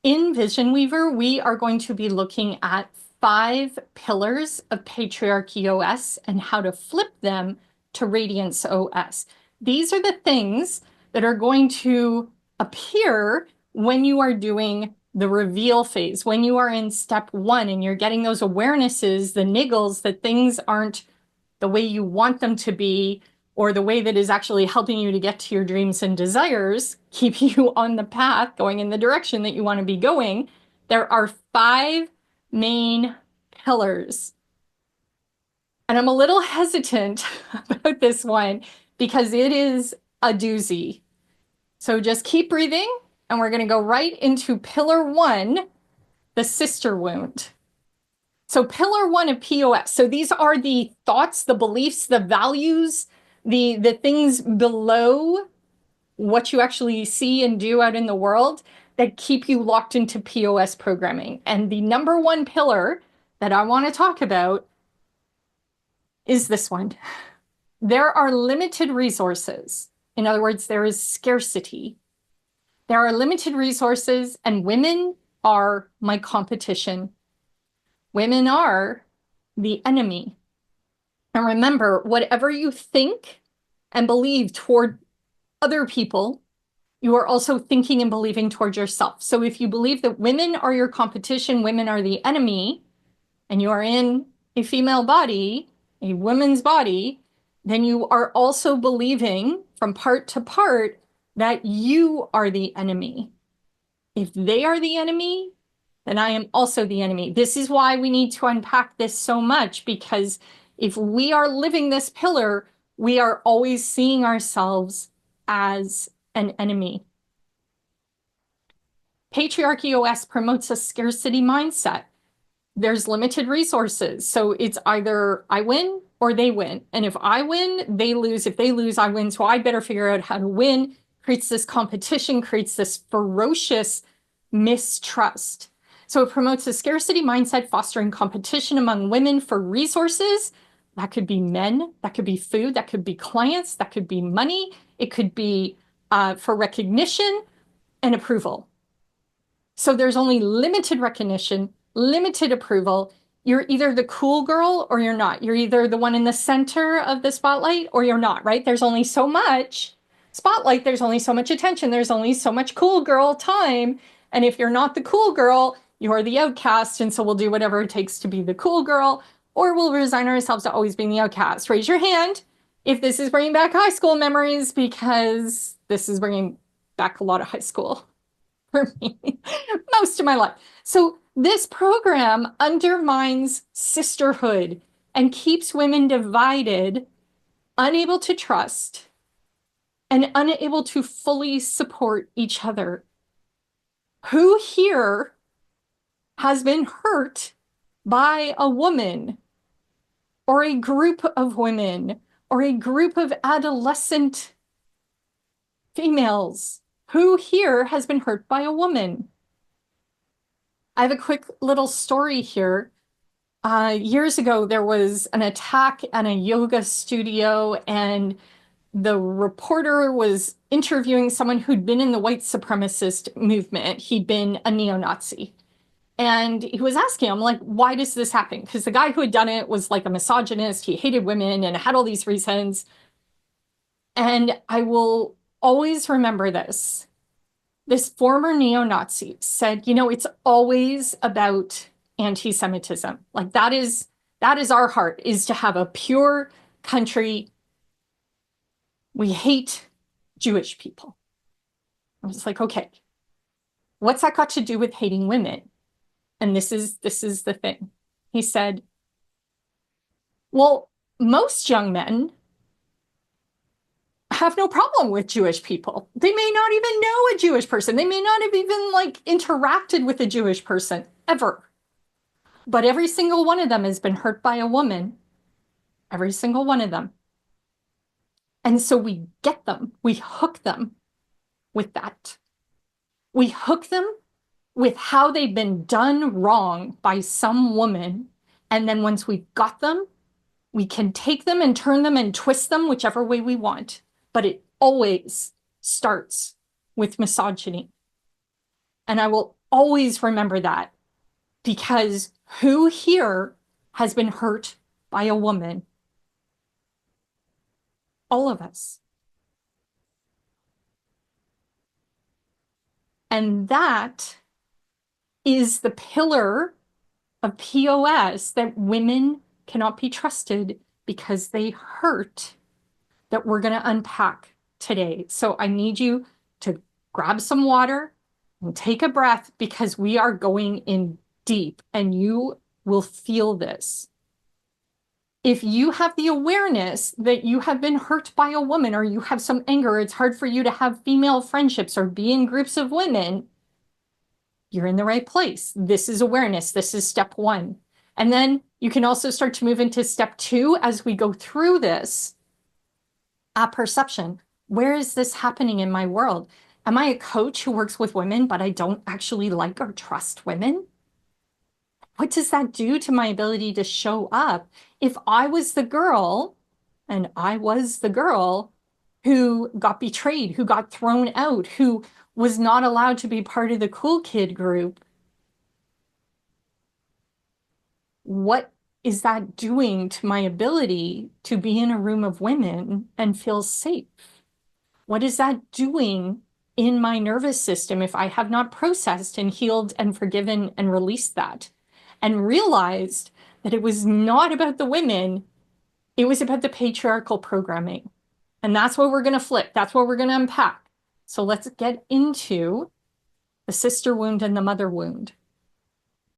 In VisionWeaver, we are going to be looking at 5 pillars of Patriarchy-OS and how to flip them to Radiance-OS. These are the things that are going to appear when you are doing the reveal phase, when you are in step 1 and you're getting those awarenesses, the niggles that things aren't the way you want them to be, or the way that is actually helping you to get to your dreams and desires, keep you on the path going in the direction that you want to be going. There are 5 main pillars. And I'm a little hesitant about this one because it is a doozy. So just keep breathing, and we're going to go right into pillar 1, the sister wound. So pillar 1 of POS. So these are the thoughts, the beliefs, the values, the things below what you actually see and do out in the world that keep you locked into POS programming. And the number 1 pillar that I want to talk about is this one. There are limited resources. In other words, there is scarcity. There are limited resources, and women are my competition. Women are the enemy. And remember, whatever you think and believe toward other people, you are also thinking and believing toward yourself. So if you believe that women are your competition, women are the enemy, and you are in a female body, a woman's body, then you are also believing from part to part that you are the enemy. If they are the enemy, then I am also the enemy. This is why we need to unpack this so much, because if we are living this pillar, we are always seeing ourselves as an enemy. Patriarchy-OS promotes a scarcity mindset. There's limited resources. So it's either I win or they win. And if I win, they lose. If they lose, I win. So I better figure out how to win. Creates this competition, creates this ferocious mistrust. So it promotes a scarcity mindset, fostering competition among women for resources. That could be men, that could be food, that could be clients, that could be money. It could be for recognition and approval. So there's only limited recognition, limited approval. You're either the cool girl or you're not. You're either the one in the center of the spotlight or you're not, right? There's only so much spotlight. There's only so much attention. There's only so much cool girl time. And if you're not the cool girl, you're the outcast. And so we'll do whatever it takes to be the cool girl, or we'll resign ourselves to always being the outcast. Raise your hand if this is bringing back high school memories, because this is bringing back a lot of high school for me most of my life. So this program undermines sisterhood and keeps women divided, unable to trust, and unable to fully support each other. Who here has been hurt by a woman or a group of women or a group of adolescent females? Who here has been hurt by a woman? I have a quick little story here. Years ago, there was an attack at a yoga studio, and the reporter was interviewing someone who'd been in the white supremacist movement. He'd been a neo-Nazi. And he was asking him, like, why does this happen? Because the guy who had done it was like a misogynist. He hated women and had all these reasons. And I will always remember this. This former neo-Nazi said, you know, it's always about anti-Semitism. Like that is our heart, is to have a pure country. We hate Jewish people. I was like, okay, what's that got to do with hating women? And this is the thing. He said, well, most young men have no problem with Jewish people. They may not even know a Jewish person. They may not have even like interacted with a Jewish person ever. But every single one of them has been hurt by a woman. Every single one of them. And so we get them. We hook them with that. We hook them with how they've been done wrong by some woman. And then once we've got them, we can take them and turn them and twist them whichever way we want. But it always starts with misogyny. And I will Always remember that, because who here has been hurt by a woman? All of us. And that is the pillar of POS, that women cannot be trusted because they hurt, that we're going to unpack today. So I need you to grab some water and take a breath, because we are going in deep and you will feel this. If you have the awareness that you have been hurt by a woman, or you have some anger, it's hard for you to have female friendships or be in groups of women, you're in the right place. This is awareness. This is step one. And then you can also start to move into step two as we go through this. Perception. Where is this happening in my world? Am I a coach who works with women, but I don't actually like or trust women? What does that do to my ability to show up? If I was the girl, and I was the girl who got betrayed, who got thrown out, who was not allowed to be part of the cool kid group, what is that doing to my ability to be in a room of women and feel safe? What is that doing in my nervous system if I have not processed and healed and forgiven and released that and realized that it was not about the women, it was about the patriarchal programming? And that's what we're going to flip. That's what we're going to unpack. So let's get into the sister wound and the mother wound.